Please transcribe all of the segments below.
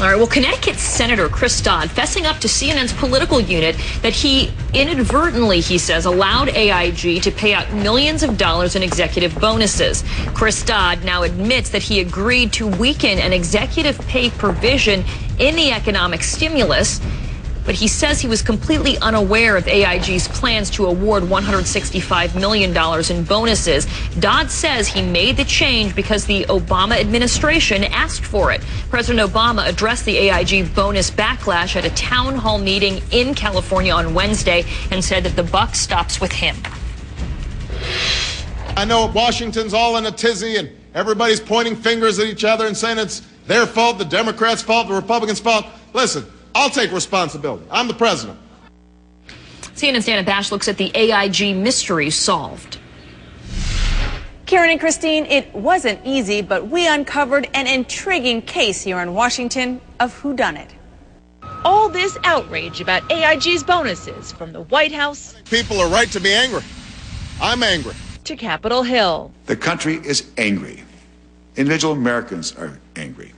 All right, well, Connecticut Senator Chris Dodd fessing up to CNN's political unit that he inadvertently, he says, allowed AIG to pay out millions of dollars in executive bonuses. Chris Dodd now admits that he agreed to weaken an executive pay provision in the economic stimulus, but he says he was completely unaware of AIG's plans to award $165 million in bonuses. Dodd says he made the change because the Obama administration asked for it. President Obama addressed the AIG bonus backlash at a town hall meeting in California on Wednesday and said that the buck stops with him. I know Washington's all in a tizzy and everybody's pointing fingers at each other and saying it's their fault, the Democrats' fault, the Republicans' fault. Listen, I'll take responsibility. I'm the president. CNN's Dana Bash looks at the AIG mystery solved. Karen and Christine, it wasn't easy, but we uncovered an intriguing case here in Washington of whodunit. All this outrage about AIG's bonuses from the White House. People are right to be angry. I'm angry. To Capitol Hill. The country is angry. Individual Americans are angry.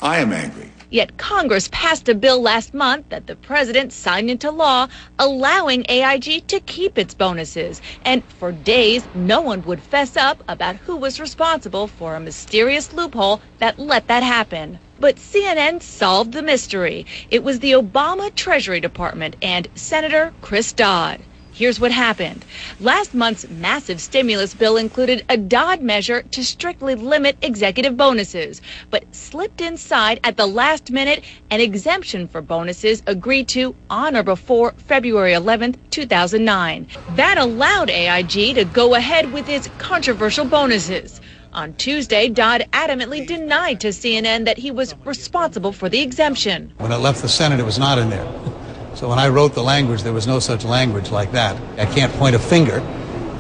I am angry. Yet Congress passed a bill last month that the president signed into law, allowing AIG to keep its bonuses. And for days, no one would fess up about who was responsible for a mysterious loophole that let that happen. But CNN solved the mystery. It was the Obama Treasury Department and Senator Chris Dodd. Here's what happened. Last month's massive stimulus bill included a Dodd measure to strictly limit executive bonuses, but slipped inside at the last minute an exemption for bonuses agreed to on or before February 11th, 2009. That allowed AIG to go ahead with its controversial bonuses. On Tuesday, Dodd adamantly denied to CNN that he was responsible for the exemption. When it left the Senate, it was not in there. So when I wrote the language, there was no such language like that. I can't point a finger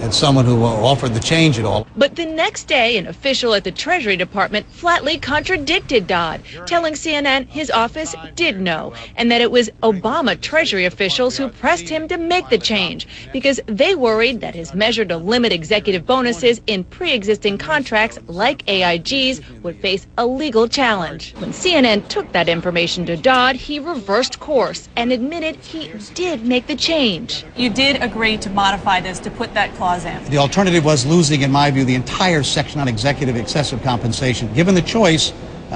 at someone who offered the change at all. But the next day, an official at the Treasury Department flatly contradicted Dodd, telling CNN his office did know, and that it was Obama Treasury officials who pressed him to make the change because they worried that his measure to limit executive bonuses in pre-existing contracts like AIG's would face a legal challenge. When CNN took that information to Dodd, he reversed course and admitted he did make the change. You did agree to modify this to put that clause in. The alternative was losing, in my view, the entire section on executive excessive compensation. Given the choice,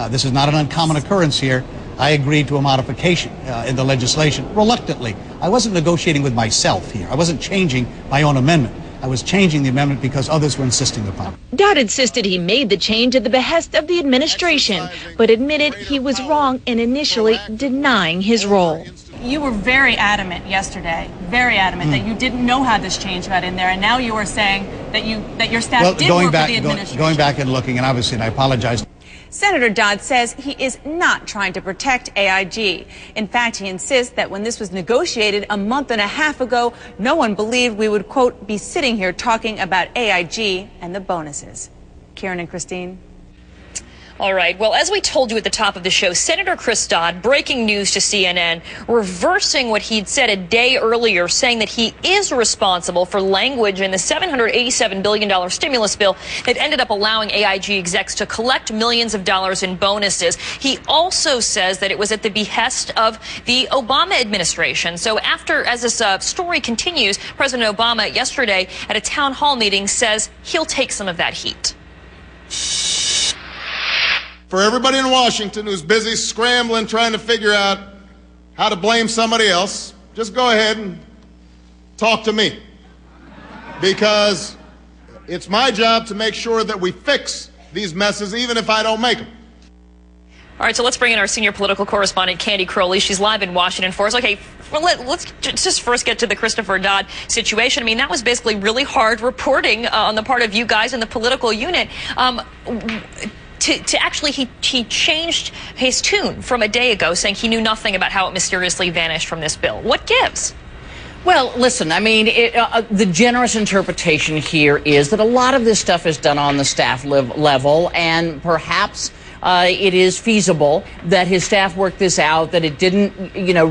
this is not an uncommon occurrence here, I agreed to a modification in the legislation, reluctantly. I wasn't negotiating with myself here. I wasn't changing my own amendment. I was changing the amendment because others were insisting upon it. Dodd insisted he made the change at the behest of the administration, but admitted he was wrong in initially denying his role. You were very adamant yesterday, very adamant that you didn't know how this change got in there, and now you are saying that your staff did work with the administration. Going back and looking, and obviously, and I apologize. Senator Dodd says he is not trying to protect AIG. In fact, he insists that when this was negotiated a month and a half ago, no one believed we would, quote, be sitting here talking about AIG and the bonuses. Karen and Christine. All right. Well, as we told you at the top of the show, Senator Chris Dodd, breaking news to CNN, reversing what he'd said a day earlier, saying that he is responsible for language in the $787 billion stimulus bill that ended up allowing AIG execs to collect millions of dollars in bonuses. He also says that it was at the behest of the Obama administration. So as this story continues, President Obama yesterday at a town hall meeting says he'll take some of that heat. For everybody in Washington who's busy scrambling, trying to figure out how to blame somebody else, just go ahead and talk to me. Because it's my job to make sure that we fix these messes, even if I don't make them. All right, so let's bring in our senior political correspondent, Candy Crowley. She's live in Washington for us. Okay, well, let's just first get to the Christopher Dodd situation. I mean, that was basically really hard reporting on the part of you guys in the political unit. He changed his tune from a day ago, saying he knew nothing about how it mysteriously vanished from this bill. What gives? Well, listen, I mean, the generous interpretation here is that a lot of this stuff is done on the staff level, and perhaps it is feasible that his staff worked this out, that it didn't,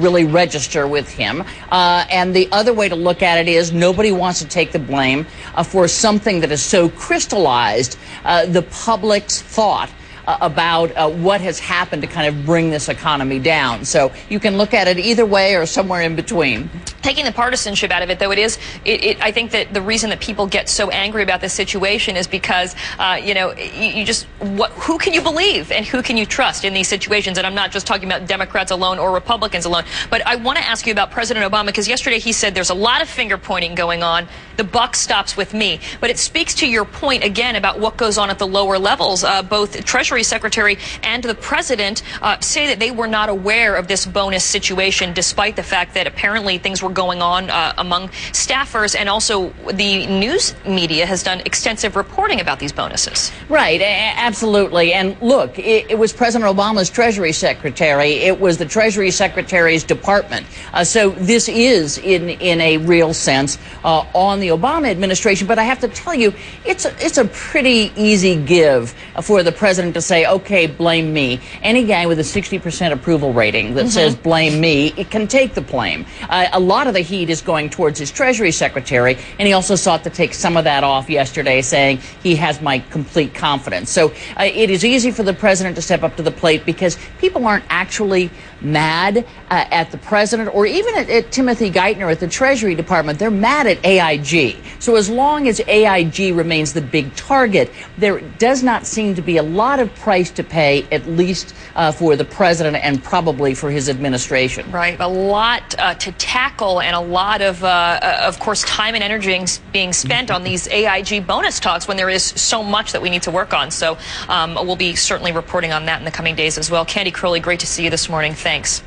really register with him. And the other way to look at it is nobody wants to take the blame for something that is so crystallized the public's thought about what has happened to kind of bring this economy down. So you can look at it either way or somewhere in between. Taking the partisanship out of it, though, I think that the reason that people get so angry about this situation is because, who can you believe and who can you trust in these situations? And I'm not just talking about Democrats alone or Republicans alone, but I want to ask you about President Obama, because yesterday he said there's a lot of finger pointing going on. The buck stops with me. But it speaks to your point again about what goes on at the lower levels. Both Treasury Secretary and the President say that they were not aware of this bonus situation, despite the fact that apparently things were going on among staffers, and also the news media has done extensive reporting about these bonuses. Right, absolutely. And look, it was President Obama's Treasury Secretary. It was the Treasury Secretary's department. So this is, in a real sense, on the Obama administration. But I have to tell you, it's a pretty easy give for the president to say, okay, blame me. Any guy with a 60% approval rating that says blame me, it can take the blame. A lot of the heat is going towards his Treasury Secretary, and he also sought to take some of that off yesterday, saying he has my complete confidence. So it is easy for the president to step up to the plate because people aren't actually mad at the president or even at Timothy Geithner at the Treasury Department. They're mad at AIG. So as long as AIG remains the big target, there does not seem to be a lot of price to pay, at least for the president and probably for his administration. Right. A lot to tackle, and a lot of course, time and energy being spent on these AIG bonus talks when there is so much that we need to work on. So we'll be certainly reporting on that in the coming days as well. Candy Crowley, great to see you this morning. Thanks.